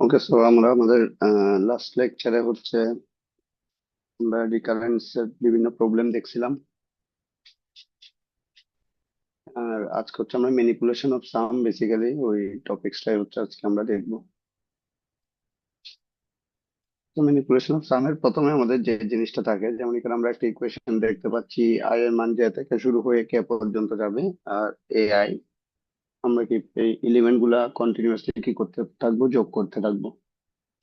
ওকে, so আমরা আমাদের last লেকচারে হচ্ছে আমরা রিকারেন্স এর বিভিন্ন প্রবলেম দেখছিলাম। আর আজকে হচ্ছে আমরা ম্যানিপুলেশন অফ সাম, বেসিক্যালি ওই টপিক্সটাই হচ্ছে আজকে আমরা দেখবো। তো ম্যানিপুলেশন অফ সাম এর প্রথমে আমাদের যে জিনিসটা থাকে, যেমন এখানে আমরা একটা ইকুয়েশন দেখতে পাচ্ছি, আই এর মান যে থেকে শুরু হয়ে কে পর্যন্ত যাবে। আর এ আই, আমরা কি এই এলিমেন্ট গুলা কন্টিনিউয়াসলি কি করতে থাকবো, যোগ করতে থাকবো।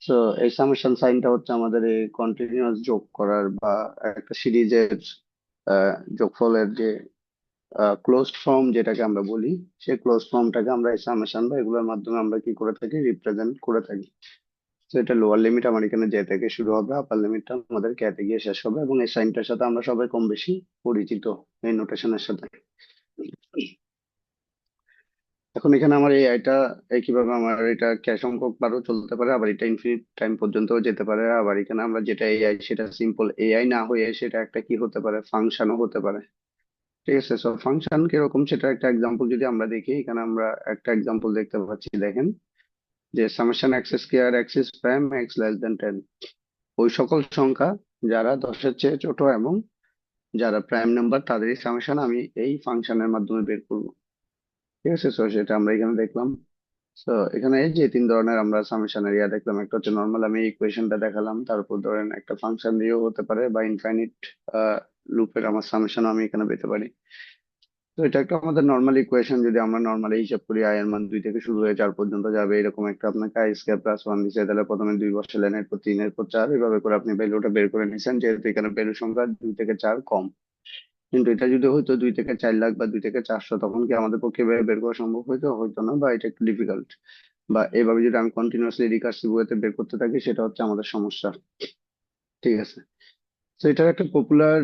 তো এই সামেশন সাইনটা হচ্ছে আমাদের এই কন্টিনিউয়াস যোগ করার বা একটা সিরিজের যোগফলের যে ক্লোজড ফর্ম যেটাকে আমরা বলি, সেই ক্লোজ ফর্মটাকে আমরা এই সামেশন বা এগুলোর মাধ্যমে আমরা কি করে থাকি, রিপ্রেজেন্ট করে থাকি। তো এটা লোয়ার লিমিট আমার এখানে জে থেকে শুরু হবে, আপার লিমিটটা আমাদের কে তে গিয়ে শেষ হবে, এবং এই সাইনটার সাথে আমরা সবাই কম বেশি পরিচিত, এই নোটেশনের সাথে। এখন এখানে আমার এই আইটা একইভাবে আমার এটা ক্যাশ অঙ্ক বারও চলতে পারে, আবার এটা ইনফিনিট টাইম পর্যন্ত যেতে পারে। আবার এখানে আমরা যেটা এআই, সেটা সিম্পল এআই না হয়ে সেটা একটা কি হতে পারে, ফাংশনও হতে পারে। ঠিক আছে, সো ফাংশন কিরকম সেটা একটা এক্সাম্পল যদি আমরা দেখি, এখানে আমরা একটা এক্সাম্পল দেখতে পাচ্ছি, দেখেন যে summation x square x is prime x less than 10, ওই সকল সংখ্যা যারা 10-এর চেয়ে ছোট এবং যারা প্রাইম নাম্বার তাদেরই সামেশন আমি এই ফাংশনের মাধ্যমে বের করবো। ঠিক আছে, সো সেটা আমরা এখানে দেখলাম। তো এখানে এই যে তিন ধরনের আমরা সামেশন এরিয়া দেখলাম, একটা হচ্ছে নর্মাল, আমি ইকুয়েশনটা দেখালাম, তারপর ধরেন একটা ফাংশন দিয়েও হতে পারে, বা ইনফাইনিট লুপের আমার সামেশন আমি এখানে পেতে পারি। তো এটা একটা আমাদের নর্মাল ইকুয়েশন, যদি আমরা নর্মালি হিসাব করি, আই এর মান 2 থেকে শুরু হয়ে 4 পর্যন্ত যাবে, এরকম একটা আপনাকে আই স্কয়ার প্লাস 1 দিচ্ছে, তাহলে প্রথমে 2 বসালেন, এরপর 3, এরপর 4, এইভাবে করে আপনি ভ্যালুটা বের করে নিছেন, যেহেতু এখানে ভ্যালু সংখ্যা 2 থেকে 4 কম। কিন্তু এটা যদি হয়তো 2 থেকে 4 লাখ বা 2 থেকে 400, তখন কি আমাদের পক্ষে বের করা সম্ভব হয়তো, হয়তো না, বা এটা একটু ডিফিকাল্ট। বা এভাবে যদি আমি কন্টিনিউয়াসলি রিকার্সিভ ওয়েতে বের করতে থাকি, সেটা হচ্ছে আমাদের সমস্যা। ঠিক আছে, তো এটার একটা পপুলার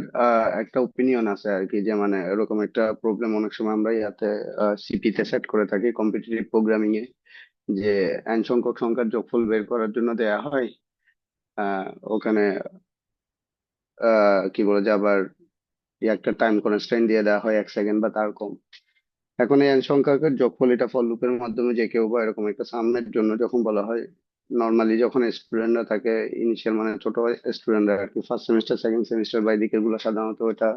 একটা ওপিনিয়ন আছে আর কি, যে মানে এরকম একটা প্রবলেম অনেক সময় আমরা ইয়াতে সিপি তে সেট করে থাকি, কম্পিটিটিভ প্রোগ্রামিং এ, যে n সংখ্যক সংখ্যার যোগফল বের করার জন্য দেয়া হয়। আহ, ওখানে কি বলে যে আবার একটা টাইম কনস্ট্যান্ট দিয়ে দেওয়া হয় 1 সেকেন্ড বা তার কম। এখন এই n সংখ্যকের যোগফল এটা ফর লুপের মাধ্যমে যে কেউ বা এরকম একটা সামের জন্য যখন বলা হয়, নর্মালি যখন স্টুডেন্টরা থাকে, ইনিশিয়াল মানে ছোট স্টুডেন্টরা আর কি, ফার্স্ট সেমিস্টার সেকেন্ড সেমিস্টার বা দিকের গুলো সাধারণত এটা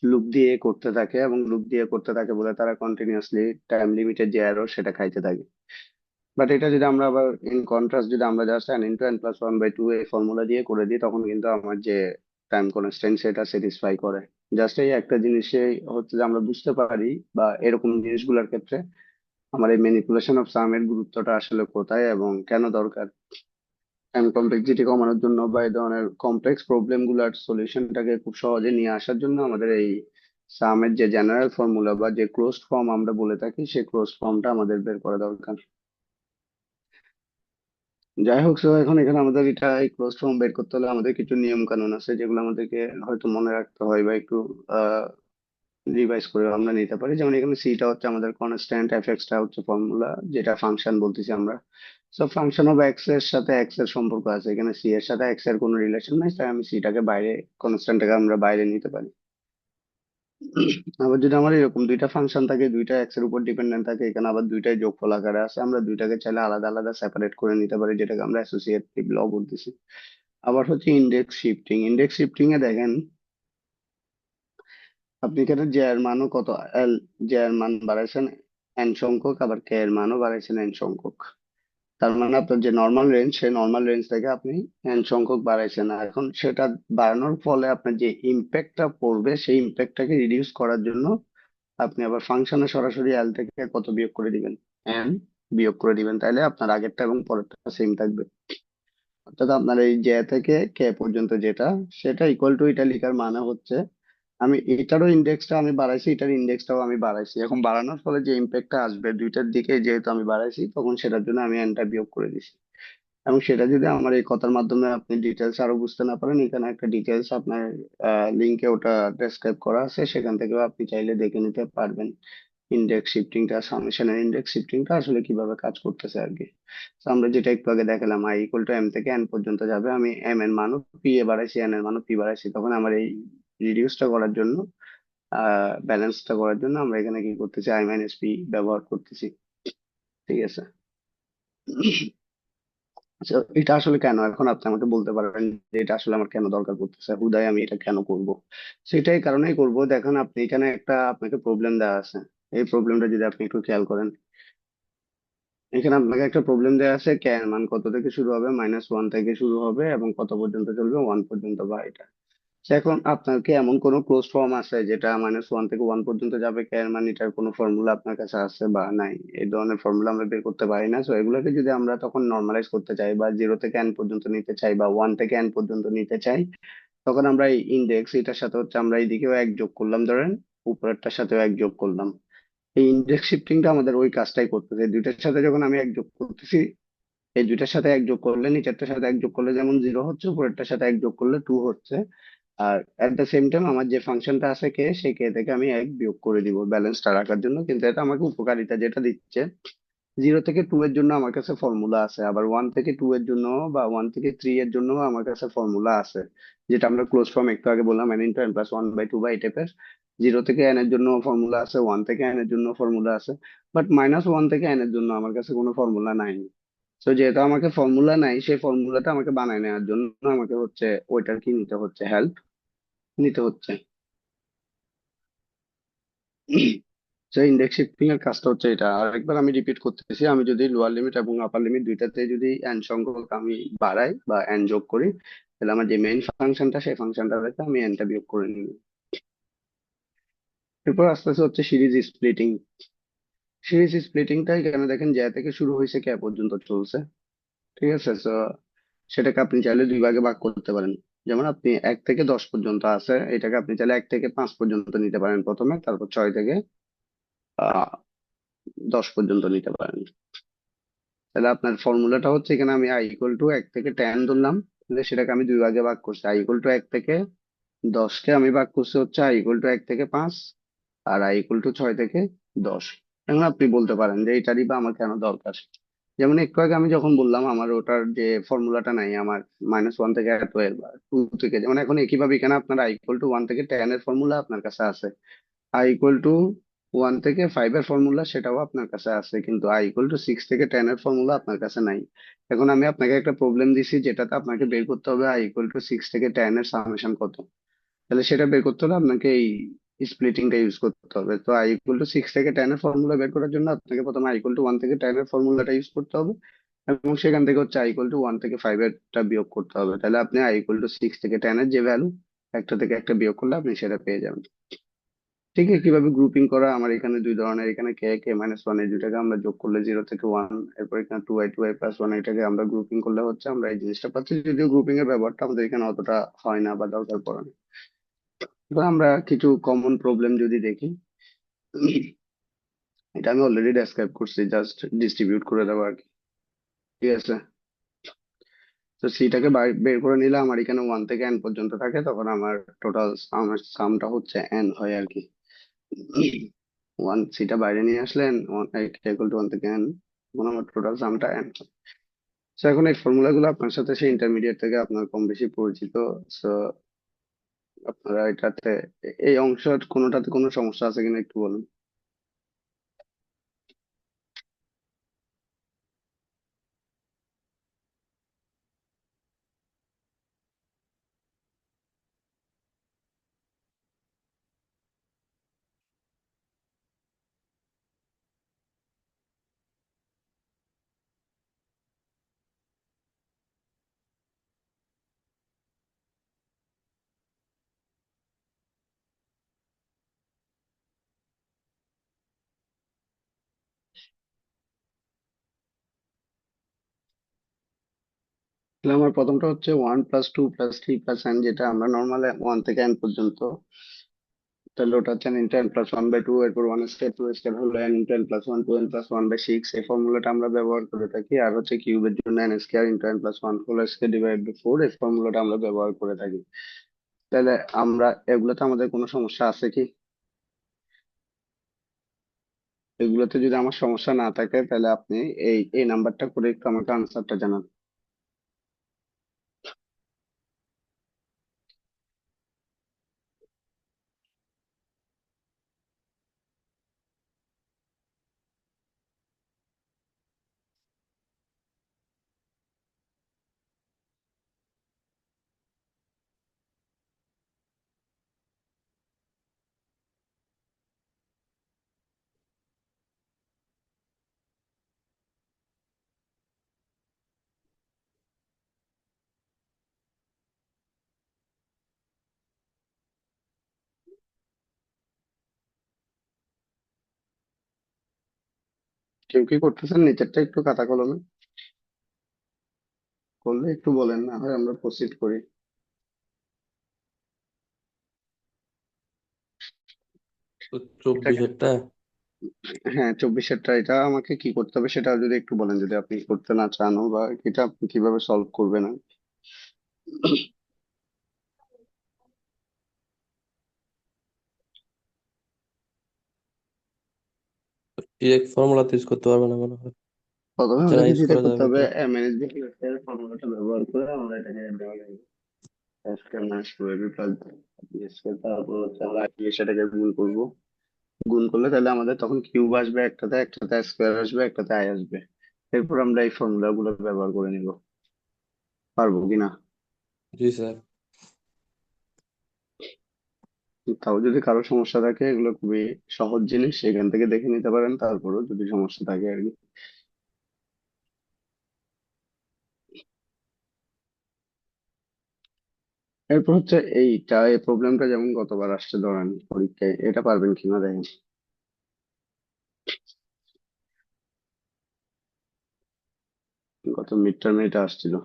লুপ দিয়ে করতে থাকে, এবং লুপ দিয়ে করতে থাকে বলে তারা কন্টিনিউয়াসলি টাইম লিমিটের যে এরর সেটা খাইতে থাকে। বাট এটা যদি আমরা আবার ইন কন্ট্রাস্ট, যদি আমরা জাস্ট n × n+1/2 এই ফর্মুলা দিয়ে করে দিই, তখন কিন্তু আমার যে টাইম কনস্ট্যান্ট সেটা স্যাটিসফাই করে। জাস্ট এই একটা জিনিসে হচ্ছে যে আমরা বুঝতে পারি, বা এরকম জিনিসগুলোর ক্ষেত্রে আমার এই ম্যানিপুলেশন অফ সাম এর গুরুত্বটা আসলে কোথায় এবং কেন দরকার। টাইম কমপ্লেক্সিটি কমানোর জন্য বা এই ধরনের কমপ্লেক্স প্রবলেম গুলার সলিউশনটাকে খুব সহজে নিয়ে আসার জন্য আমাদের এই সামের যে জেনারেল ফর্মুলা বা যে ক্লোজড ফর্ম আমরা বলে থাকি, সেই ক্লোজড ফর্মটা আমাদের বের করা দরকার। যাই হোক, তো এখন এখানে আমাদের এটা এই ক্লোজ ফর্ম বের করতে হলে আমাদের কিছু নিয়ম কানুন আছে, যেগুলো আমাদেরকে হয়তো মনে রাখতে হয় বা একটু রিভাইজ করে আমরা নিতে পারি। যেমন এখানে সিটা হচ্ছে আমাদের কনস্ট্যান্ট, এফ এক্সটা হচ্ছে ফর্মুলা, যেটা ফাংশন বলতেছি আমরা। সো ফাংশন অফ এক্স এর সাথে এক্স এর সম্পর্ক আছে, এখানে সি এর সাথে এক্স এর কোনো রিলেশন নাই, তাই আমি সিটাকে বাইরে, কনস্ট্যান্টটাকে আমরা বাইরে নিতে পারি। আবার যদি আমার এরকম দুইটা ফাংশন থাকে, দুইটা এক্স এর উপর ডিপেন্ডেন্ট থাকে, এখানে আবার দুইটাই যোগফল আকারে আছে, আমরা দুইটাকে চাইলে আলাদা আলাদা সেপারেট করে নিতে পারি, যেটাকে আমরা অ্যাসোসিয়েটিভ ল বলতেছি। আবার হচ্ছে ইন্ডেক্স শিফটিং। ইন্ডেক্স শিফটিং এ দেখেন, আপনি এখানে জে এর মানও কত, এল, জে এর মান বাড়াইছেন এন সংখ্যক, আবার কে এর মানও বাড়াইছেন এন সংখ্যক। তার মানে আপনার যে নর্মাল রেঞ্জ, সেই নর্মাল রেঞ্জ থেকে আপনি এন সংখ্যক বাড়াইছেন। আর এখন সেটা বাড়ানোর ফলে আপনার যে ইম্প্যাক্টটা পড়বে, সেই ইম্প্যাক্টটাকে রিডিউস করার জন্য আপনি আবার ফাংশনে সরাসরি এল থেকে কত বিয়োগ করে দিবেন, এন বিয়োগ করে দিবেন, তাইলে আপনার আগেরটা এবং পরেরটা সেম থাকবে। অর্থাৎ আপনার এই জে থেকে কে পর্যন্ত যেটা, সেটা ইকুয়াল টু এটা লিখার মানে হচ্ছে আমি এটারও ইন্ডেক্সটা আমি বাড়াইছি, এটার ইন্ডেক্সটাও আমি বাড়াইছি। এখন বাড়ানোর ফলে যে ইম্প্যাক্টটা আসবে দুইটার দিকে, যেহেতু আমি বাড়াইছি, তখন সেটার জন্য আমি এনটা বিয়োগ করে দিছি। এবং সেটা যদি আমার এই কথার মাধ্যমে আপনি ডিটেলস আরো বুঝতে না পারেন, এখানে একটা ডিটেলস আপনার লিঙ্কে ওটা ডেসক্রাইব করা আছে, সেখান থেকেও আপনি চাইলে দেখে নিতে পারবেন ইন্ডেক্স শিফটিংটা, সামেশনের ইন্ডেক্স শিফটিংটা আসলে কিভাবে কাজ করতেছে আর কি। তো আমরা যেটা একটু আগে দেখালাম, আই ইকুয়াল টু এম থেকে এন পর্যন্ত যাবে, আমি এম এর মানও পি এ বাড়াইছি, এন এর মানও পি বাড়াইছি, তখন আমার এই রিডিউসটা করার জন্য, ব্যালেন্সটা করার জন্য আমরা এখানে কি করতেছি, I - P ব্যবহার করতেছি। ঠিক আছে। আচ্ছা, এটা আসলে কেন, এখন আপনি আমাকে বলতে পারবেন যে এটা আসলে আমার কেন দরকার পড়তেছে, হুদাই আমি এটা কেন করব? সেটাই কারণেই করব। দেখেন, আপনি এখানে একটা আপনাকে প্রবলেম দেওয়া আছে। এই প্রবলেমটা যদি আপনি একটু খেয়াল করেন, এখানে আপনাকে একটা প্রবলেম দেওয়া আছে, ক্যার মান কত থেকে শুরু হবে, -1 থেকে শুরু হবে এবং কত পর্যন্ত চলবে, 1 পর্যন্ত, বা এটা। তো এখন আপনার কি এমন কোনো ক্লোজ ফর্ম আছে যেটা -1 থেকে 1 পর্যন্ত যাবে, ক্যার মান এটার কোনো ফর্মুলা আপনার কাছে আছে বা নাই? এই ধরনের ফর্মুলা আমরা বের করতে পারি না। তো এগুলোকে যদি আমরা তখন নর্মালাইজ করতে চাই, বা 0 থেকে n পর্যন্ত নিতে চাই, বা 1 থেকে n পর্যন্ত নিতে চাই, তখন আমরা এই ইন্ডেক্স এটার সাথে হচ্ছে আমরা এইদিকেও এক যোগ করলাম, ধরেন উপরেরটার সাথেও এক যোগ করলাম। এই ইন্ডেক্স শিফটিংটা আমাদের ওই কাজটাই করতেছে। দুইটার সাথে যখন আমি এক যোগ করতেছি, এই দুইটার সাথে এক যোগ করলে, নিচেরটার সাথে এক যোগ করলে যেমন 0 হচ্ছে, উপরেরটার সাথে এক যোগ করলে 2 হচ্ছে। আর এট দ্য সেম টাইম আমার যে ফাংশনটা আছে কে, সেই কে থেকে আমি এক বিয়োগ করে দিব ব্যালেন্সটা রাখার জন্য। কিন্তু এটা আমাকে উপকারিতা যেটা দিচ্ছে, 0 থেকে 2 এর জন্য আমার কাছে ফর্মুলা আছে, আবার 1 থেকে 2 এর জন্য বা 1 থেকে 3 এর জন্য আমার কাছে ফর্মুলা আছে, যেটা আমরা ক্লোজ ফর্ম একটু আগে বললাম, n × 1/2 বা এই টাইপের। 0 থেকে n এর জন্য ফর্মুলা আছে, 1 থেকে n এর জন্য ফর্মুলা আছে। বাট -1 থেকে n এর জন্য আমার কাছে কোনো ফর্মুলা নাই। তো যেহেতু আমাকে ফর্মুলা নাই, সেই ফর্মুলাটা আমাকে বানায় নেওয়ার জন্য আমাকে হচ্ছে ওইটার কি নিতে হচ্ছে, হেল্প নিতে হচ্ছে। তো ইন্ডেক্স শিফটিং এর কাজটা হচ্ছে এটা। আরেকবার আমি রিপিট করতেছি, আমি যদি লোয়ার লিমিট এবং আপার লিমিট দুইটাতে যদি n সংখ্যক আমি বাড়াই বা n যোগ করি, তাহলে আমার যে মেইন ফাংশনটা, সেই ফাংশনটা থেকে আমি n টা বিয়োগ করে নিব। এরপর আস্তে আস্তে হচ্ছে সিরিজ স্প্লিটিং। সিরিজ স্প্লিটিংটা এখানে দেখেন, জ্যা থেকে শুরু হয়েছে কে পর্যন্ত চলছে। ঠিক আছে, তো সেটাকে আপনি চাইলে দুই ভাগে ভাগ করতে পারেন। যেমন আপনি 1 থেকে 10 পর্যন্ত আছে, এটাকে আপনি চাইলে 1 থেকে 5 পর্যন্ত নিতে পারেন প্রথমে, তারপর 6 থেকে 10 পর্যন্ত নিতে পারেন। তাহলে আপনার ফর্মুলাটা হচ্ছে, এখানে আমি i = 1 থেকে 10 ধরলাম, তাহলে সেটাকে আমি দুই ভাগে ভাগ করছি। i = 1 থেকে 10 কে আমি ভাগ করছি হচ্ছে i = 1 থেকে 5, আর i = 6 থেকে 10। এখন আপনি বলতে পারেন যে এইটারই বা আমার কেন দরকার। যেমন একটু আগে আমি যখন বললাম আমার ওটার যে ফর্মুলাটা নাই, আমার -1 থেকে 12 বা 2 থেকে, যেমন এখন একইভাবে এখানে আপনার i = 1 থেকে 10 এর ফর্মুলা আপনার কাছে আছে, i = 1 থেকে 5 এর ফর্মুলা সেটাও আপনার কাছে আছে, কিন্তু i = 6 থেকে 10 এর ফর্মুলা আপনার কাছে নাই। এখন আমি আপনাকে একটা প্রবলেম দিছি, যেটাতে আপনাকে বের করতে হবে i = 6 থেকে 10 এর সামেশন কত। তাহলে সেটা বের করতে হলে আপনাকে এই স্প্লিটিংটা ইউজ করতে হবে। তো i = 6 থেকে 10 এর ফর্মুলা বের করার জন্য আপনাকে প্রথমে i = 1 থেকে 10 এর ফর্মুলাটা ইউজ করতে হবে, এবং সেখান থেকে হচ্ছে i = 1 থেকে 5 এরটা বিয়োগ করতে হবে। তাহলে আপনি i = 6 থেকে 10 এর যে ভ্যালু, একটা থেকে একটা বিয়োগ করলে আপনি সেটা পেয়ে যাবেন। ঠিক আছে, কিভাবে গ্রুপিং করা, আমার এখানে দুই ধরনের, এখানে k k-1 এই দুটাকে আমরা যোগ করলে 0 থেকে 1, এরপর এখানে 2i+1 এটাকে আমরা গ্রুপিং করলে হচ্ছে আমরা এই জিনিসটা পাচ্ছি, যদিও গ্রুপিং এর ব্যবহারটা আমাদের এখানে অতটা হয় না বা দরকার পড়ে না। এবার আমরা কিছু কমন প্রবলেম যদি দেখি, এটা আমি অলরেডি ডেসক্রাইব করছি, জাস্ট ডিস্ট্রিবিউট করে দেবো আর কি। ঠিক আছে, তো সিটাকে বের করে নিলে আমার এখানে 1 থেকে n পর্যন্ত থাকে, তখন আমার টোটাল আমার সামটা হচ্ছে n হয় আর কি। সিটা বাইরে নিয়ে আসলেন, = 1 থেকে n, তখন আমার টোটাল সামটা n। তো এখন এই ফর্মুলা গুলো আপনার সাথে সেই ইন্টারমিডিয়েট থেকে আপনার কম বেশি পরিচিত। তো আপনারা এটাতে, এই অংশের কোনোটাতে কোনো সমস্যা আছে কিনা একটু বলুন। তাহলে আমার প্রথমটা হচ্ছে 1 + 2 + 3 + n, যেটা আমরা নর্মাল 1 থেকে n পর্যন্ত। তাহলে ওটা হচ্ছে n × 1/2, এরপর 1^2 হলো n × n+1, 2n+1/6, এই ফর্মুলাটা আমরা ব্যবহার করে থাকি। আর হচ্ছে কিউবের জন্য n² × n+1² এই ফর্মুলাটা আমরা ব্যবহার করে থাকি। তাহলে আমরা এগুলোতে আমাদের কোনো সমস্যা আছে কি? এগুলোতে যদি আমার সমস্যা না থাকে, তাহলে আপনি এই এই নাম্বারটা করে একটু আমাকে আনসারটা জানান। কেউ কি করতেছেন নিচেরটা একটু খাতা কলমে করলে একটু বলেন, না হয় আমরা প্রসিড করি। তো এটা 24-এরটা। হ্যাঁ, 24-এরটা এটা আমাকে কি করতে হবে সেটা যদি একটু বলেন, যদি আপনি করতে না চান বা এটা আপনি কিভাবে সলভ করবেন। ডিরেক্ট ফর্মুলাতে ইউজ করতে পারবে না মনে হয়। প্রথমে আচ্ছা, না, আমাদেরকে ইউজ যেটা করা করতে যাবে হবে, তো। এমএনএসবি এর ফর্মুলাটা ব্যবহার করে আমরা এটাকে দেওয়া লাগবে। Square minus two AB plus B square, তারপর হচ্ছে আমরা আই দিয়ে সেটাকে গুণ করব। গুণ করলে তাহলে আমাদের তখন কিউব আসবে একটাতে, একটাতে স্কয়ার আসবে, একটাতে আই আসবে। এরপর আমরা এই ফর্মুলা গুলো ব্যবহার করে নিব। পারবো কিনা? জি স্যার। তাও যদি কারো সমস্যা থাকে, এগুলো খুবই সহজ জিনিস, সেখান থেকে দেখে নিতে পারেন, তারপরেও যদি সমস্যা থাকে আর কি। এরপর হচ্ছে এইটা, এই প্রবলেমটা যেমন গতবার আসছে ধরেন পরীক্ষায়, এটা পারবেন কিনা দেখেন। গত মিড টার্মে এটা আসছিল।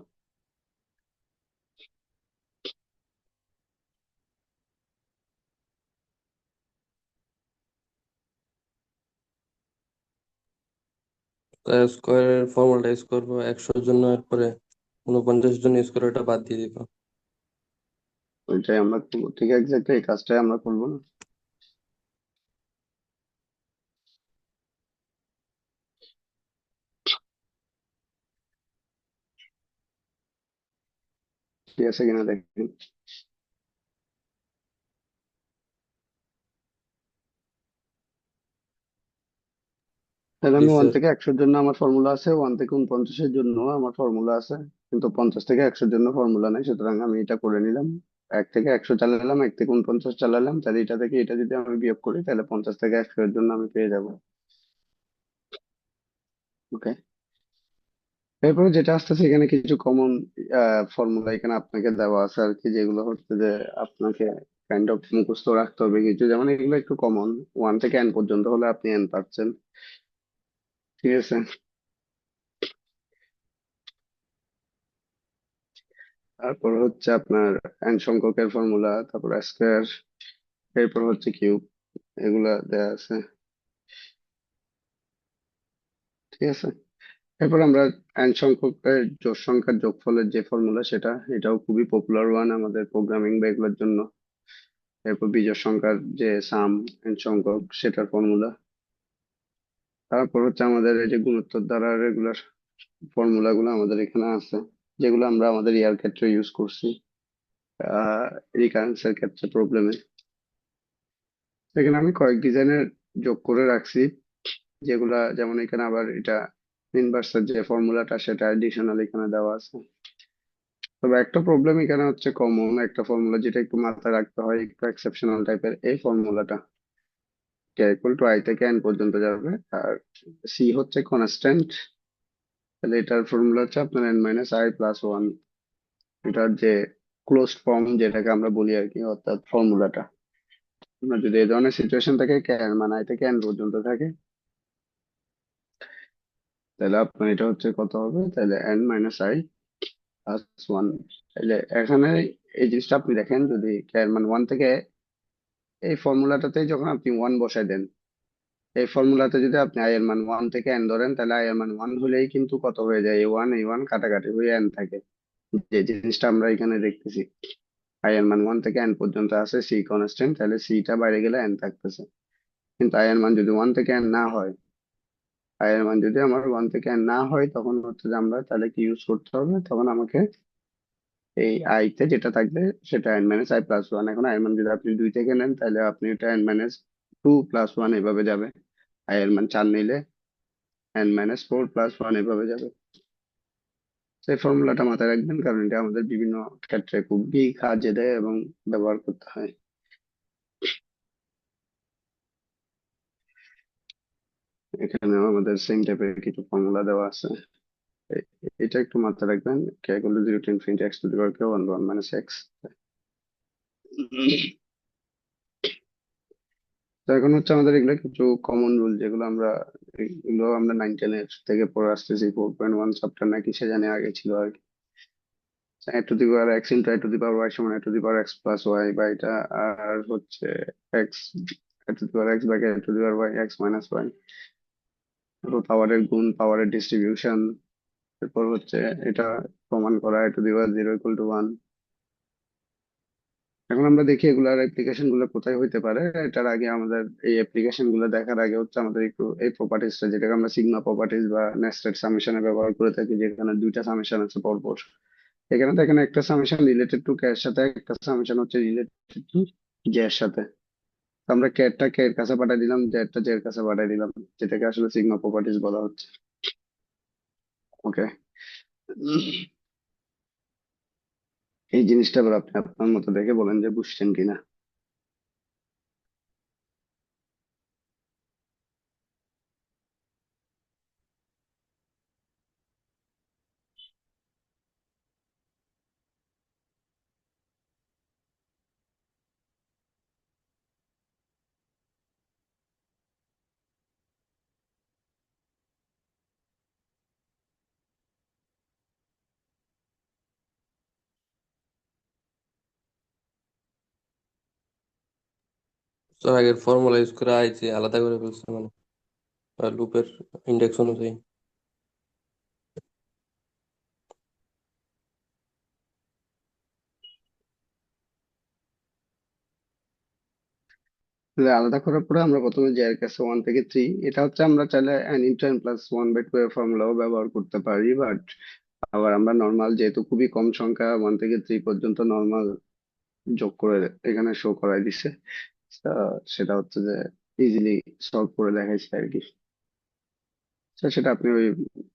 স্কোয়ারের ফর্মুলাটা ইউজ করবো 100 জন্য, এরপরে 49 জন ইউজ করে ওটা বাদ দিয়ে দিব। ওইটাই আমরা করবো, ঠিক এক্সাক্ট এই কাজটাই আমরা করবো না। ঠিক আছে কিনা দেখেন। তাহলে জি আমি ওয়ান স্যার। থেকে 100-র জন্য আমার ফর্মুলা আছে, 1 থেকে 49-এর জন্য আমার ফর্মুলা আছে, কিন্তু 50 থেকে 100-র জন্য ফর্মুলা নাই, সুতরাং আমি এটা করে নিলাম। 1 থেকে 100 চালালাম, 1 থেকে 49 চালালাম, তাহলে এটা থেকে এটা যদি আমি বিয়োগ করি, তাহলে 50 থেকে 100-এর জন্য আমি পেয়ে যাব। ওকে। এরপরে যেটা আসতেছে, এখানে কিছু কমন ফর্মুলা এখানে আপনাকে দেওয়া আছে আর কি, যেগুলো হচ্ছে যে আপনাকে কাইন্ড অফ মুখস্থ রাখতে হবে কিছু, যেমন এগুলো একটু কমন। 1 থেকে n পর্যন্ত হলে আপনি n পাচ্ছেন। ঠিক আছে। তারপর হচ্ছে আপনার n সংখ্যকের ফর্মুলা, তারপর স্কোয়ার, এরপর হচ্ছে কিউব, এগুলা দেয়া আছে। ঠিক আছে। এরপর আমরা n সংখ্যকের জোড় সংখ্যার যোগফলের যে ফর্মুলা, সেটা এটাও খুবই পপুলার ওয়ান আমাদের প্রোগ্রামিং বা এগুলোর জন্য। এরপর বিজোড় সংখ্যার যে সাম n সংখ্যক, সেটার ফর্মুলা। তারপর হচ্ছে আমাদের এই যে গুণোত্তর দ্বারা রেগুলার ফর্মুলা গুলো আমাদের এখানে আছে, যেগুলো আমরা আমাদের ইয়ার ক্ষেত্রে ইউজ করছি, রিকারেন্সের ক্ষেত্রে প্রবলেমে। এখানে আমি কয়েক ডিজাইনের যোগ করে রাখছি, যেগুলা যেমন এখানে আবার এটা ইনভার্সের যে ফর্মুলাটা, সেটা অ্যাডিশনাল এখানে দেওয়া আছে। তবে একটা প্রবলেম এখানে হচ্ছে, কমন একটা ফর্মুলা যেটা একটু মাথায় রাখতে হয়, একটু এক্সেপশনাল টাইপের, এই ফর্মুলাটা কে ইকুয়াল টু আই থেকে এন পর্যন্ত যাবে, আর সি হচ্ছে কনস্ট্যান্ট। তাহলে এটার ফর্মুলা হচ্ছে আপনার N minus I plus one. এটার যে ক্লোজড ফর্ম যেটাকে আমরা বলি আর কি, অর্থাৎ ফর্মুলাটা, আপনার যদি এই ধরনের সিচুয়েশন থাকে, ক্যান মানে আই থেকে এন পর্যন্ত থাকে, তাহলে আপনার এটা হচ্ছে কত হবে, তাহলে N minus I plus one. তাহলে এখানে এই জিনিসটা আপনি দেখেন, যদি ক্যান মান ওয়ান থেকে, এই ফর্মুলাটাতে যখন আপনি ওয়ান বসাই দেন, এই ফর্মুলাতে যদি আপনি আই এর মান ওয়ান থেকে এন ধরেন, তাহলে আই এর মান ওয়ান হলেই কিন্তু কত হয়ে যায়, এই ওয়ান কাটাকাটি হয়ে এন থাকে। যে জিনিসটা আমরা এখানে দেখতেছি, আই এর মান ওয়ান থেকে এন পর্যন্ত আছে, সি কনস্ট্যান্ট, তাহলে সিটা বাইরে গেলে এন থাকতেছে। কিন্তু আই এর মান যদি ওয়ান থেকে এন না হয়, আই এর মান যদি আমার ওয়ান থেকে এন না হয়, তখন হচ্ছে যে আমরা তাহলে কি ইউজ করতে হবে, তখন আমাকে এই আই তে যেটা থাকবে সেটা N minus I plus one. এখন আই এর মান যদি আপনি দুই থেকে নেন, তাহলে আপনি এটা N minus two plus one এভাবে যাবে। আই এর মান চার নিলে N minus four plus one এভাবে যাবে। সেই ফর্মুলাটা মাথায় রাখবেন, কারণ এটা আমাদের বিভিন্ন ক্ষেত্রে খুবই কাজে দেয় এবং ব্যবহার করতে হয়। এখানেও আমাদের সেম টাইপের কিছু ফর্মুলা দেওয়া আছে। এ- এটা একটু মাথায় রাখবেন, k equal to zero to infinity x to the power k one one minus x. তো এখন হচ্ছে আমাদের এগুলো কিছু কমন রুল, যেগুলো আমরা 9-10 এর থেকে পড়ে আসতেছি। 4.1 চ্যাপ্টার নাকি সে জানে আগে ছিল আর কি। A to the power x into a to the power y সমান a to the power x plus y বা এটা, আর হচ্ছে x a to the power x by a to the power y x minus y. তারপর পাওয়ারের গুণ, পাওয়ারের distribution. এরপর হচ্ছে এটা প্রমাণ করা এ টু দি পাওয়ার 0 = 1। এখন আমরা দেখি এগুলার অ্যাপ্লিকেশন গুলো কোথায় হইতে পারে। এটার আগে আমাদের এই অ্যাপ্লিকেশন গুলো দেখার আগে হচ্ছে আমাদের একটু এই প্রপার্টিসটা, যেটাকে আমরা সিগমা প্রপার্টিস বা নেস্টেড সামেশনে ব্যবহার করে থাকি, যেখানে দুইটা সামেশন আছে পরপর। এখানে দেখেন একটা সামেশন রিলেটেড টু কে এর সাথে, একটা সামেশন হচ্ছে রিলেটেড টু জে এর সাথে। তো আমরা কে কে এর কাছে পাঠিয়ে দিলাম, জে এর কাছে পাঠিয়ে দিলাম, যেটাকে আসলে সিগমা প্রপার্টিস বলা হচ্ছে। ওকে। এই জিনিসটা এবার আপনি আপনার মতো দেখে বলেন যে বুঝছেন কিনা। স্যার আগের ফর্মুলা ইউজ করে আইছি আলাদা করে ফেলছে মানে লুপের ইন্ডেক্স অনুযায়ী। তাহলে আলাদা করার পরে আমরা প্রথমে জে এর কাছে 1 থেকে 3, এটা হচ্ছে আমরা চাইলে n ইন্টু n প্লাস 1/2 এর ফর্মুলাও ব্যবহার করতে পারি, বাট আবার আমরা নর্মাল, যেহেতু খুবই কম সংখ্যা 1 থেকে 3 পর্যন্ত নর্মাল যোগ করে এখানে শো করাই দিছে। তা সেটা হচ্ছে যে ইজিলি সলভ করে দেখাইছে আর কি। তো সেটা আপনি ওই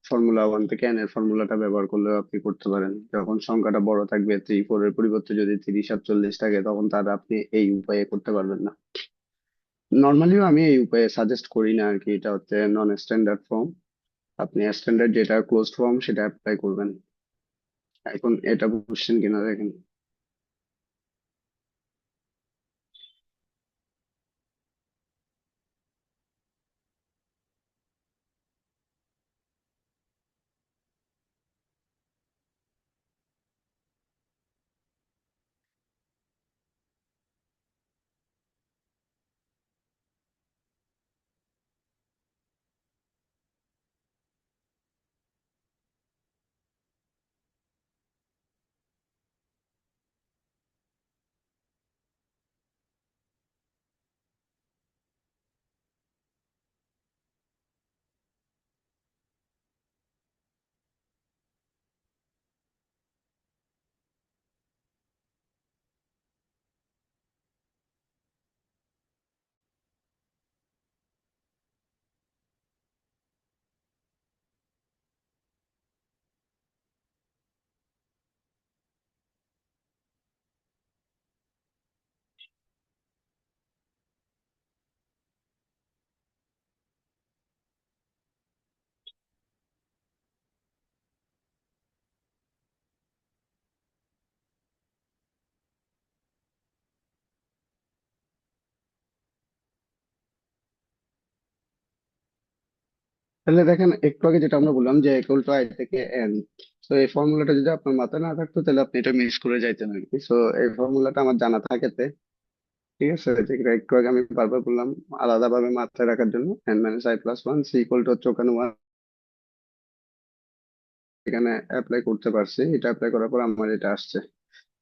ফর্মুলা 1 থেকে n এর ফর্মুলাটা ব্যবহার করলেও আপনি করতে পারেন। যখন সংখ্যাটা বড় থাকবে, 3 4 এর পরিবর্তে যদি 30 47 থাকে, তখন তার আপনি এই উপায়ে করতে পারবেন না। নর্মালিও আমি এই উপায়ে সাজেস্ট করি না আর কি। এটা হচ্ছে নন স্ট্যান্ডার্ড ফর্ম। আপনি স্ট্যান্ডার্ড যেটা ক্লোজড ফর্ম সেটা অ্যাপ্লাই করবেন। এখন এটা বুঝছেন কিনা দেখেন। তাহলে দেখেন, একটু আগে যেটা আমরা বললাম যে ইকুয়াল টু আই থেকে এন, তো এই ফর্মুলাটা যদি আপনার মাথায় না থাকতো, তাহলে আপনি এটা মিস করে যাইতেন আর কি। তো এই ফর্মুলাটা আমার জানা থাকেতে, ঠিক আছে, যেটা একটু আগে আমি বারবার বললাম আলাদাভাবে মাথায় রাখার জন্য। n - i+1 C equal to হচ্ছে ওখানে 1, এখানে অ্যাপ্লাই করতে পারছি। এটা অ্যাপ্লাই করার পর আমার এটা আসছে।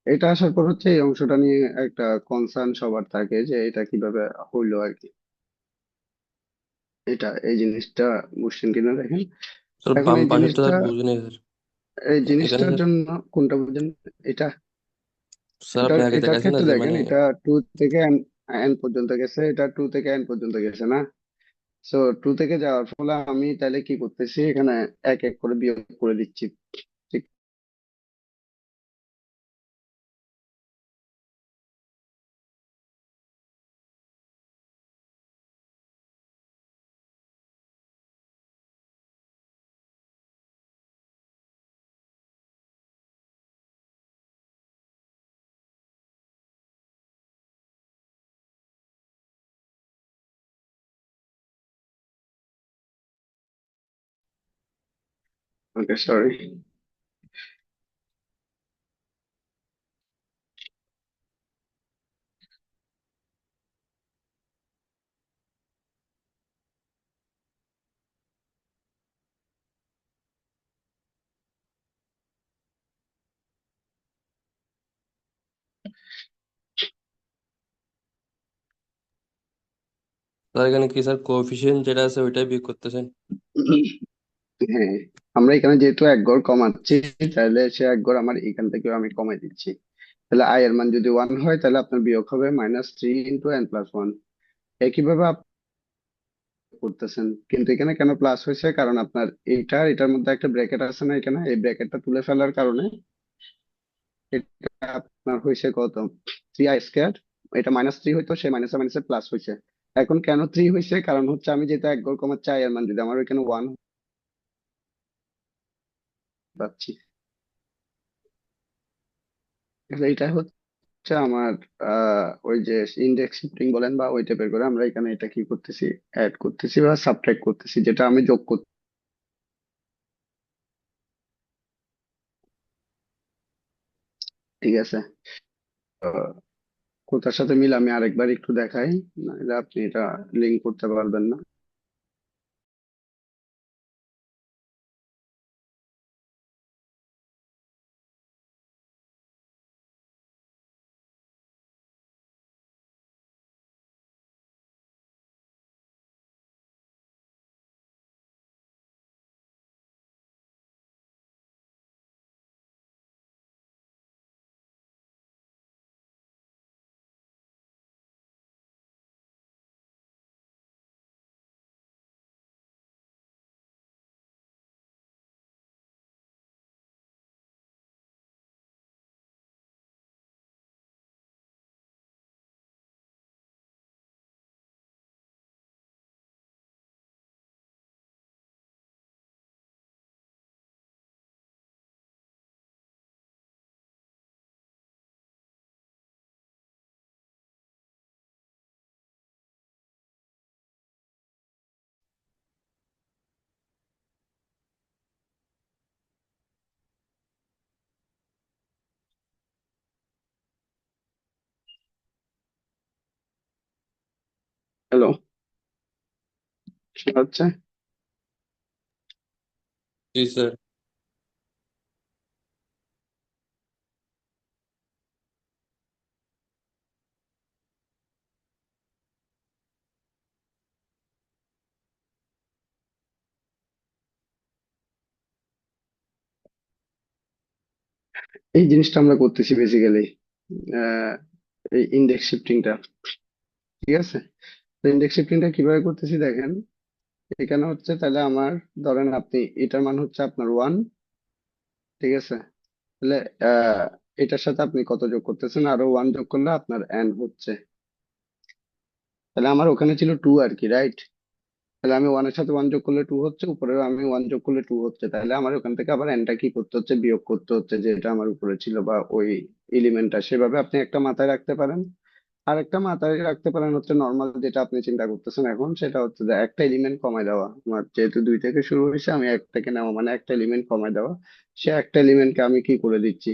এটা আসার পর হচ্ছে এই অংশটা নিয়ে একটা কনসার্ন সবার থাকে যে এটা কিভাবে হইলো আর কি। এটা এই জিনিসটা বুঝছেন কিনা দেখেন। স্যার এখন বাম এই পাশেরটা জিনিসটা, স্যার বুঝিনি স্যার। এই এখানে জিনিসটার স্যার, জন্য কোনটা বুঝেন? এটা, স্যার এটা আপনি আগে এটার দেখাইছেন না ক্ষেত্রে যে দেখেন, মানে এটা টু থেকে এন পর্যন্ত গেছে, এটা 2 থেকে n পর্যন্ত গেছে না। সো 2 থেকে যাওয়ার ফলে আমি তাহলে কি করতেছি, এখানে এক এক করে বিয়োগ করে দিচ্ছি। ঠিক ওকে, সরি। স্যার এখানে কি স্যার কোএফিসিয়েন্ট যেটা আছে ওইটাই বিয়োগ করতেছেন? হ্যাঁ, আমরা এখানে যেহেতু এক ঘর কমাচ্ছি, তাহলে সে এক ঘর আমার এখান থেকেও আমি কমাই দিচ্ছি। তাহলে আই এর মান যদি 1 হয়, তাহলে আপনার বিয়োগ হবে -3 × n+1। একইভাবে আপনি করতেছেন, কিন্তু এখানে কেন প্লাস হয়েছে, কারণ আপনার এটার মধ্যে একটা ব্র্যাকেট আছে না, এখানে এই ব্র্যাকেটটা তুলে ফেলার কারণে এটা আপনার হয়েছে কত, 3i²। এটা -3 হইতো, সে মাইনাসে মাইনাসে প্লাস হয়েছে। এখন কেন 3 হয়েছে, কারণ হচ্ছে আমি যেহেতু এক ঘর কমাচ্ছি, আই এর মান যদি আমার ওইখানে 1 পাচ্ছি। তাহলে এটা হচ্ছে আমার ওই যে ইন্ডেক্স শিফটিং বলেন বা ওই টাইপের করে, আমরা এখানে এটা কি করতেছি, অ্যাড করতেছি বা সাবট্রাক্ট করতেছি, যেটা আমি যোগ করছি। ঠিক আছে। আহ, কোথার সাথে মিল আমি আরেকবার একটু দেখাই, নাহলে আপনি এটা লিঙ্ক করতে পারবেন না। হ্যালো, শোনা যাচ্ছে? জি স্যার। এই জিনিসটা আমরা করতেছি বেসিক্যালি, এই ইন্ডেক্স শিফটিংটা। ঠিক আছে, তো ইন্ডেক্স শিফটিংটা কিভাবে করতেছি দেখেন। এখানে হচ্ছে তাহলে আমার, ধরেন আপনি এটার মান হচ্ছে আপনার 1। ঠিক আছে, তাহলে আহ এটার সাথে আপনি কত যোগ করতেছেন, আরো 1 যোগ করলে আপনার n হচ্ছে। তাহলে আমার ওখানে ছিল 2 আর কি, রাইট? তাহলে আমি 1 এর সাথে 1 যোগ করলে 2 হচ্ছে, উপরেও আমি 1 যোগ করলে 2 হচ্ছে, তাহলে আমার ওখান থেকে আবার nটা কি করতে হচ্ছে, বিয়োগ করতে হচ্ছে, যেটা আমার উপরে ছিল বা ওই এলিমেন্টটা। সেভাবে আপনি একটা মাথায় রাখতে পারেন। আর একটা মাথায় রাখতে পারেন হচ্ছে নর্মাল, যেটা আপনি চিন্তা করতেছেন এখন, সেটা হচ্ছে যে একটা এলিমেন্ট কমায় দেওয়া। আমার যেহেতু 2 থেকে শুরু হয়েছে, আমি 1 থেকে নেওয়া মানে একটা এলিমেন্ট কমায় দেওয়া। সে একটা এলিমেন্টকে আমি কি করে দিচ্ছি,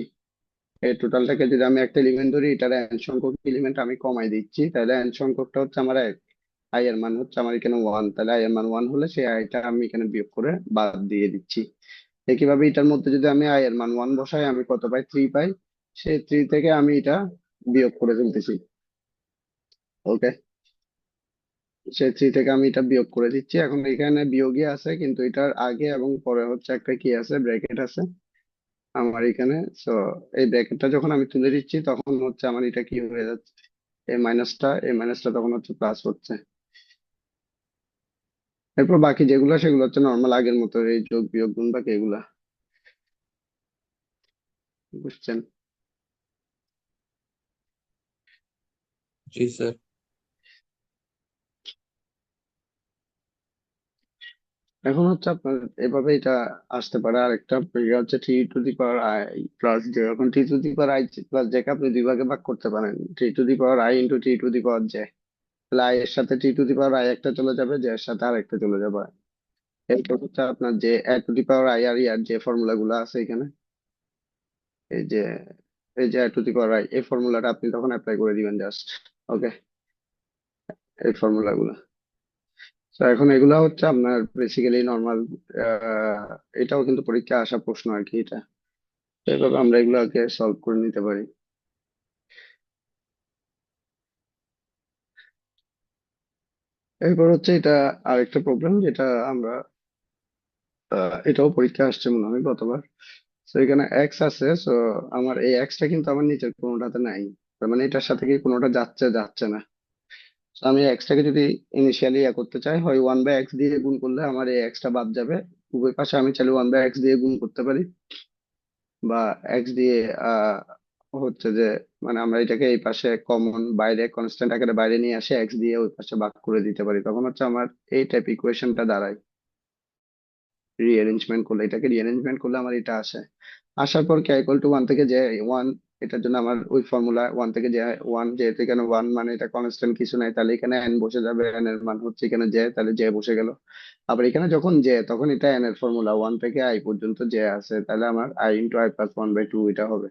এই টোটালটাকে যদি আমি একটা এলিমেন্ট ধরি, এটার n সংখ্যক এলিমেন্ট আমি কমাই দিচ্ছি, তাহলে n সংখ্যকটা হচ্ছে আমার 1। আই এর মান হচ্ছে আমার এখানে 1, তাহলে আই এর মান 1 হলে সেই আইটা আমি এখানে বিয়োগ করে বাদ দিয়ে দিচ্ছি। একইভাবে এটার মধ্যে যদি আমি আই এর মান 1 বসাই, আমি কত পাই, 3 পাই। সেই 3 থেকে আমি এটা বিয়োগ করে ফেলতেছি। ওকে, সেই 3 থেকে আমি এটা বিয়োগ করে দিচ্ছি। এখন এখানে বিয়োগই আছে, কিন্তু এটার আগে এবং পরে হচ্ছে একটা কি আছে, ব্র্যাকেট আছে আমার এখানে। সো এই ব্র্যাকেটটা যখন আমি তুলে দিচ্ছি, তখন হচ্ছে আমার এটা কি হয়ে যাচ্ছে, এই মাইনাসটা তখন হচ্ছে প্লাস হচ্ছে। এরপর বাকি যেগুলো, সেগুলো হচ্ছে নর্মাল আগের মতো, এই যোগ বিয়োগ গুণ বাকি এগুলা। বুঝছেন? জি স্যার। এখন হচ্ছে আপনার এভাবে এটা আসতে পারে। আরেকটা ইয়ে হচ্ছে 3 two the power i plus J. এখন 3 two the power i plus J K আপনি দুই ভাগে ভাগ করতে পারেন, 3 two the power i into 3 two the power J. তাহলে i এর সাথে 3 টু দি পাওয়ার i একটা চলে যাবে, জে এর সাথে আরেকটা চলে যাবে। এরপর হচ্ছে আপনার যে এ টু দি পাওয়ার আই আর ই আর যে ফর্মুলা গুলো আছে এখানে, এই যে এ টু দি পাওয়ার আই, এই ফর্মুলাটা আপনি তখন অ্যাপ্লাই করে দিবেন জাস্ট। ওকে, এই ফর্মুলা গুলো। তো এখন এগুলা হচ্ছে আপনার বেসিক্যালি নর্মাল, এটাও কিন্তু পরীক্ষায় আসা প্রশ্ন আর কি এটা। তো এইভাবে আমরা এগুলোকে সলভ করে নিতে পারি। এরপর হচ্ছে এটা আরেকটা প্রবলেম যেটা আমরা, এটাও পরীক্ষা আসছে মনে হয় গতবার। তো এখানে এক্স আছে, তো আমার এই এক্সটা কিন্তু আমার নিচের কোনোটাতে নাই। তার মানে এটার সাথে কি কোনোটা যাচ্ছে যাচ্ছে না। তো আমি এক্সটাকে যদি ইনিশিয়ালি করতে চাই, হয় 1/x দিয়ে গুণ করলে আমার এই এক্সটা বাদ যাবে। উভয় পাশে আমি চাইলে 1/x দিয়ে গুণ করতে পারি, বা এক্স দিয়ে হচ্ছে যে, মানে আমরা এটাকে এই পাশে কমন বাইরে কনস্ট্যান্ট আকারে বাইরে নিয়ে আসে এক্স দিয়ে ওই পাশে ভাগ করে দিতে পারি, তখন হচ্ছে আমার এই টাইপ ইকুয়েশনটা দাঁড়ায়। রিঅ্যারেঞ্জমেন্ট করলে, এটাকে রিঅ্যারেঞ্জমেন্ট করলে আমার এটা আসে। আসার পর কে ইকুয়াল টু ওয়ান থেকে যে ওয়ান, এটার জন্য আমার ওই ফর্মুলা ওয়ান থেকে যে ওয়ান, যেহেতু এখানে ওয়ান মানে এটা কনস্ট্যান্ট কিছু নাই, তাহলে এখানে এন বসে যাবে, এন এর মান হচ্ছে এখানে জে, তাহলে জে বসে গেল। আবার এখানে যখন জে, তখন এটা এন এর ফর্মুলা ওয়ান থেকে আই পর্যন্ত জে আছে, তাহলে আমার আই ইন্টু আই প্লাস 1/2 এটা হবে।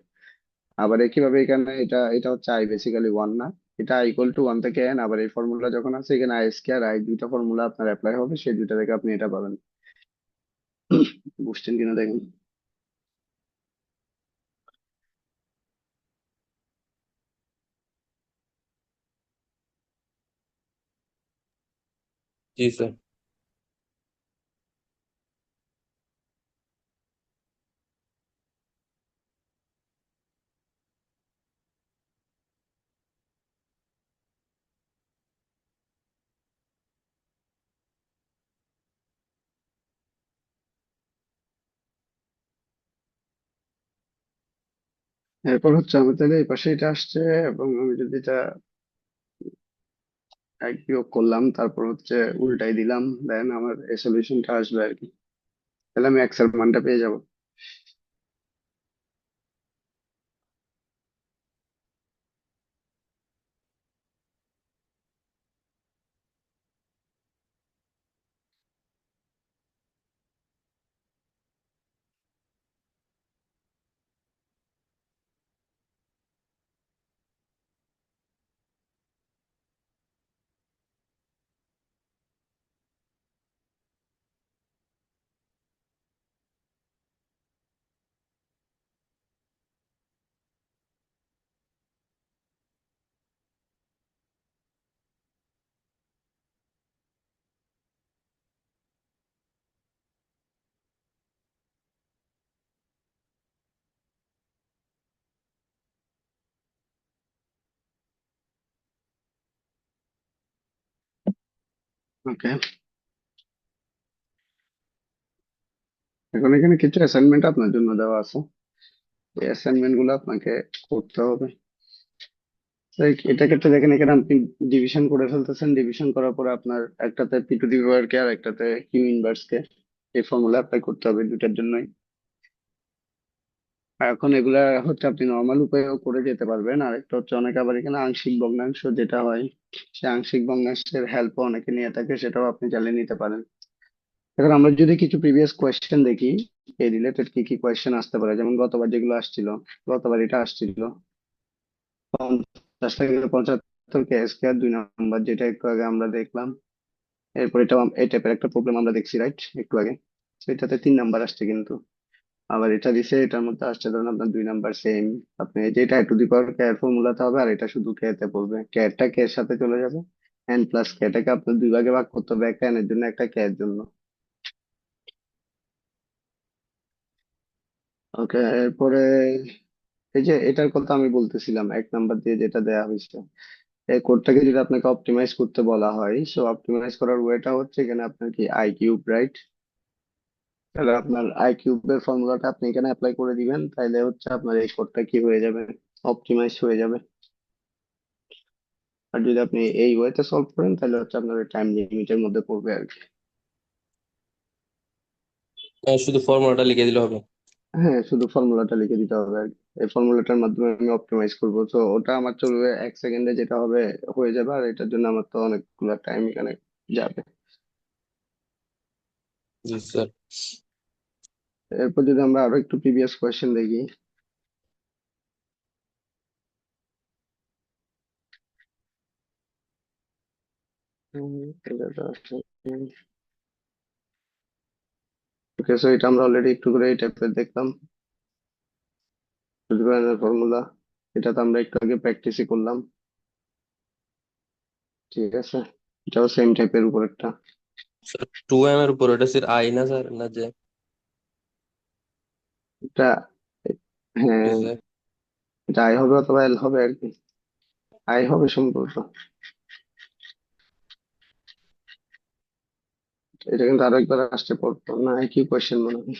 আবার একইভাবে এখানে এটা এটা হচ্ছে আই বেসিক্যালি ওয়ান না, এটা আই ইকুয়াল টু ওয়ান থেকে এন। আবার এই ফর্মুলা যখন আছে এখানে আই স্কয়ার আই, দুইটা ফর্মুলা আপনার অ্যাপ্লাই হবে, সেই দুইটা থেকে আপনি এটা পাবেন। বুঝছেন কিনা দেখেন। জি স্যার। এরপর হচ্ছে আমি তাহলে এই পাশে এটা আসছে, এবং আমি যদি এটা এক বিয়োগ করলাম, তারপর হচ্ছে উল্টাই দিলাম, দেন আমার এই সলিউশনটা আসবে আর কি। তাহলে আমি এক্স এর মানটা পেয়ে যাব। ওকে, এখন এখানে কিছু অ্যাসাইনমেন্ট আপনার জন্য দেওয়া আছে, এই অ্যাসাইনমেন্ট গুলো আপনাকে করতে হবে। তো এটা ক্ষেত্রে দেখেন, এখানে আপনি ডিভিশন করে ফেলতেছেন, ডিভিশন করার পরে আপনার একটাতে পি টু দি পাওয়ার কে আর একটাতে কিউ ইনভার্স কে, এই ফর্মুলা অ্যাপ্লাই করতে হবে দুটার জন্যই। আর এখন এগুলা হচ্ছে আপনি নর্মাল উপায়েও করে যেতে পারবেন, আর একটা হচ্ছে অনেকে আবার এখানে আংশিক ভগ্নাংশ যেটা হয়, সে আংশিক ভগ্নাংশের হেল্পও অনেকে নিয়ে থাকে, সেটাও আপনি চালিয়ে নিতে পারেন। এখন আমরা যদি কিছু প্রিভিয়াস কোয়েশ্চেন দেখি, এই রিলেটেড কি কি কোয়েশ্চেন আসতে পারে, যেমন গতবার যেগুলো আসছিল, গতবার এটা আসছিল 50 থেকে 75 কে স্কয়ার 2 নাম্বার, যেটা একটু আগে আমরা দেখলাম। এরপর এটা এই টাইপের একটা প্রবলেম আমরা দেখছি রাইট একটু আগে। তো এটাতে 3 নাম্বার আসছে কিন্তু। আবার এটা দিছে, এটার মধ্যে আসছে ধরুন আপনার 2 নাম্বার সেম। আপনি যেটা টু দি পাওয়ার কে এর ফর্মুলাতে হবে, আর এটা শুধু কে তে পড়বে, কে টা কে এর সাথে চলে যাবে, এন প্লাস কে টাকে আপনার দুই ভাগে ভাগ করতে হবে, একটা এন এর জন্য একটা কে এর জন্য। ওকে, এরপরে এই যে এটার কথা আমি বলতেছিলাম, 1 নাম্বার দিয়ে যেটা দেয়া হয়েছে, এই কোডটাকে যদি আপনাকে অপটিমাইজ করতে বলা হয়, সো অপটিমাইজ করার ওয়েটা হচ্ছে এখানে আপনার কি আই কিউব রাইট। তাহলে আপনার আই কিউবের ফর্মুলাটা আপনি এখানে অ্যাপ্লাই করে দিবেন, তাহলে হচ্ছে আপনার এই কোডটা কি হয়ে যাবে, অপটিমাইজ হয়ে যাবে। আর যদি আপনি এই ওয়েতে সলভ করেন, তাহলে হচ্ছে আপনার টাইম লিমিটের মধ্যে পড়বে আর কি। শুধু ফর্মুলাটা লিখে দিলে হবে। হ্যাঁ, শুধু ফর্মুলাটা লিখে দিতে হবে আর কি। এই ফর্মুলাটার মাধ্যমে আমি অপটিমাইজ করবো, তো ওটা আমার চলবে 1 সেকেন্ডে, যেটা হবে হয়ে যাবে। আর এটার জন্য আমার তো অনেকগুলো টাইম এখানে যাবে। জি স্যার। এরপর যদি আমরা আরো একটু প্রিভিয়াস কোয়েশ্চেন দেখি। ওকে, সো এটা আমরা অলরেডি একটু করে এই টাইপের দেখলাম। ফর্মুলা, এটা তো আমরা একটু আগে প্র্যাকটিসই করলাম। ঠিক আছে, এটাও সেম টাইপের উপর একটা। স্যার 2m এর উপর এটা স্যার আই না স্যার, না যে? এটা, জি হ্যাঁ, স্যার। এটা আই হবে অথবা এল হবে আর কি। আই হবে সম্ভবত। এটা কিন্তু আরো একবার আসতে পড়তো না, একই কোয়েশ্চেন মনে হয়,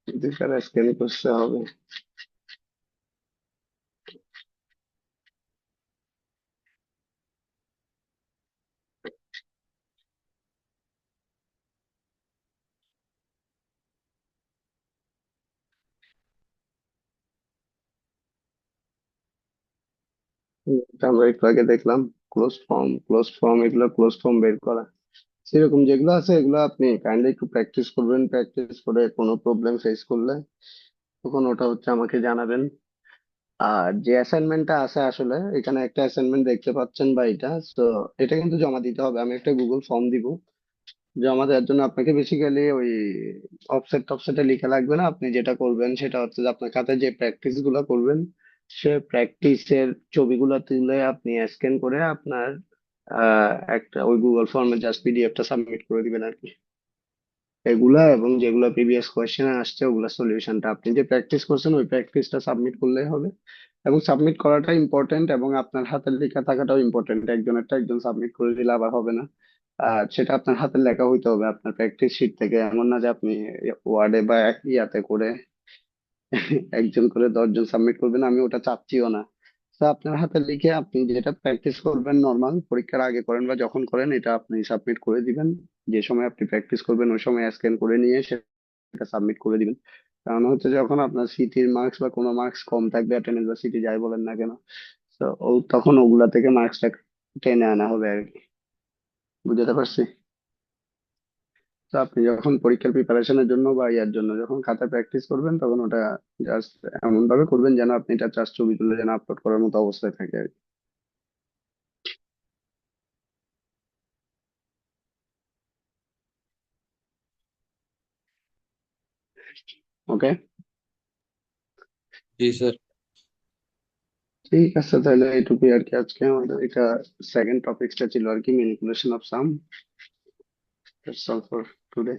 দুইবার স্ক্যান করতে হবে। এটা আমরা একটু আগে দেখলাম, ক্লোজ ফর্ম এগুলো ক্লোজ ফর্ম বের করা। সেরকম যেগুলো আছে এগুলো আপনি কাইন্ডলি একটু প্র্যাকটিস করবেন, প্র্যাকটিস করে কোনো প্রবলেম ফেস করলে তখন ওটা হচ্ছে আমাকে জানাবেন। আর যে অ্যাসাইনমেন্টটা আছে, আসলে এখানে একটা অ্যাসাইনমেন্ট দেখতে পাচ্ছেন বা এটা, তো এটা কিন্তু জমা দিতে হবে। আমি একটা গুগল ফর্ম দিব, জমা দেওয়ার জন্য আপনাকে বেসিক্যালি ওই অফসেট টফসেটে লিখে লাগবে না। আপনি যেটা করবেন সেটা হচ্ছে যে আপনার খাতায় যে প্র্যাকটিস গুলো করবেন, সে প্র্যাকটিসের ছবিগুলো তুলে আপনি স্ক্যান করে আপনার একটা ওই গুগল ফর্মে জাস্ট পিডিএফটা সাবমিট করে দিবেন আর কি। এগুলা এবং যেগুলো প্রিভিয়াস কোয়েশ্চেনে আসছে ওগুলা সলিউশনটা আপনি যে প্র্যাকটিস করছেন ওই প্র্যাকটিসটা সাবমিট করলেই হবে। এবং সাবমিট করাটা ইম্পর্টেন্ট, এবং আপনার হাতের লেখা থাকাটাও ইম্পর্টেন্ট। একজনেরটা একজন সাবমিট করে দিলে আবার হবে না। আর সেটা আপনার হাতের লেখা হইতে হবে আপনার প্র্যাকটিস শিট থেকে, এমন না যে আপনি ওয়ার্ডে বা ইয়াতে করে একজন করে 10 জন সাবমিট করবেন, আমি ওটা চাচ্ছিও না। তো আপনার হাতে লিখে আপনি যেটা প্র্যাকটিস করবেন নর্মাল পরীক্ষার আগে করেন বা যখন করেন, এটা আপনি সাবমিট করে দিবেন। যে সময় আপনি প্র্যাকটিস করবেন ওই সময় স্ক্যান করে নিয়ে সেটা সাবমিট করে দিবেন। কারণ হচ্ছে যখন আপনার সিটির মার্কস বা কোনো মার্কস কম থাকবে, অ্যাটেন্ডেন্স বা সিটি যাই বলেন না কেন, তো তখন ওগুলা থেকে মার্কসটা টেনে আনা হবে আর কি। বুঝতে পারছি। তো আপনি যখন পরীক্ষার প্রিপারেশনের জন্য বা ইয়ার জন্য যখন খাতা প্র্যাকটিস করবেন, তখন ওটা জাস্ট এমন ভাবে করবেন যেন আপনি এটা জাস্ট ছবি তুলে যেন আপলোড করার মতো অবস্থায় থাকে আর কি। ওকে, জি স্যার। ঠিক আছে, তাহলে এইটুকুই আর কি। আজকে আমাদের এটা সেকেন্ড টপিকসটা ছিল আর কি, manipulation of some. That's all for today.